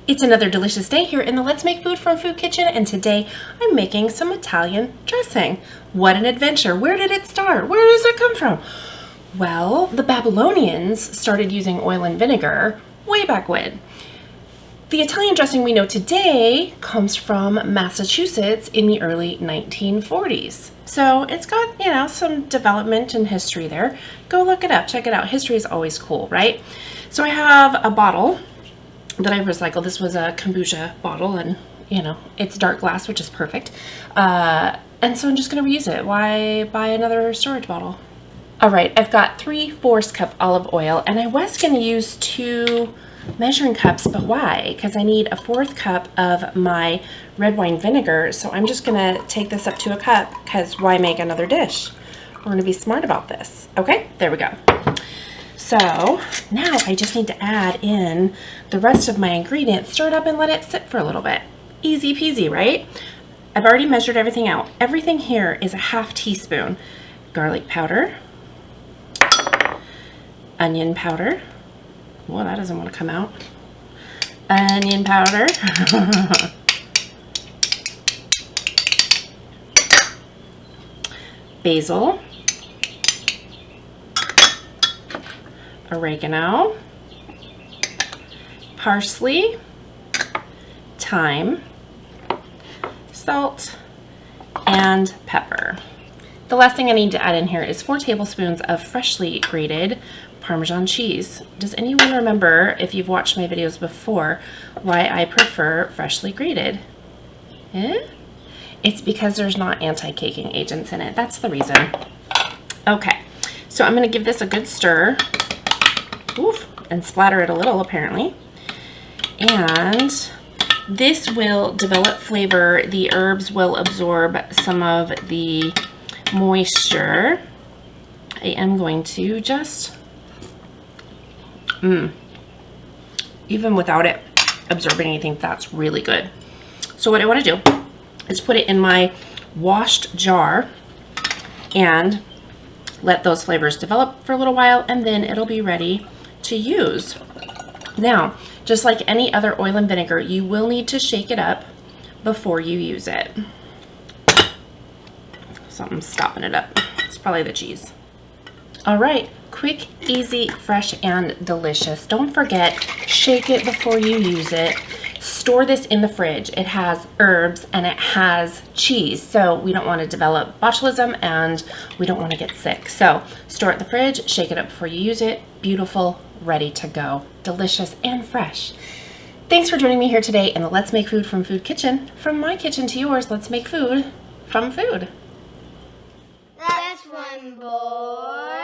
It's another delicious day here in the Let's Make Food from Food Kitchen, and today I'm making some Italian dressing. What an adventure! Where did it start? Where does it come from? Well, the Babylonians started using oil and vinegar way back when. The Italian dressing we know today comes from Massachusetts in the early 1940s. So it's got, some development and history there. Go look it up, check it out. History is always cool, right? So I have a bottle that I recycled. This was a kombucha bottle, and it's dark glass, which is perfect. And so I'm just gonna reuse it. Why buy another storage bottle? All right, I've got 3/4 cup olive oil, and I was gonna use 2 measuring cups, but why? Because I need a 1/4 cup of my red wine vinegar, so I'm just gonna take this up to a cup, because why make another dish? We're gonna be smart about this. Okay, there we go. So now I just need to add in the rest of my ingredients, stir it up and let it sit for a little bit. Easy peasy, right? I've already measured everything out. Everything here is a 1/2 teaspoon. Garlic powder, onion powder. Well, that doesn't want to come out. Onion powder. Basil. Oregano, parsley, thyme, salt, and pepper. The last thing I need to add in here is 4 tablespoons of freshly grated Parmesan cheese. Does anyone remember, if you've watched my videos before, why I prefer freshly grated? It's because there's not anti-caking agents in it. That's the reason. Okay, so I'm gonna give this a good stir. Oof, and splatter it a little, apparently. And this will develop flavor. The herbs will absorb some of the moisture. I am going to just, even without it absorbing anything, that's really good. So what I want to do is put it in my washed jar and let those flavors develop for a little while, and then it'll be ready to use. Now, just like any other oil and vinegar, you will need to shake it up before you use it. Something's stopping it up. It's probably the cheese. All right, quick, easy, fresh, and delicious. Don't forget, shake it before you use it. Store this in the fridge. It has herbs and it has cheese, so we don't want to develop botulism and we don't want to get sick. So store it in the fridge, shake it up before you use it. Beautiful, ready to go. Delicious and fresh. Thanks for joining me here today in the Let's Make Food from Food Kitchen. From my kitchen to yours, let's make food from food. That's one boy.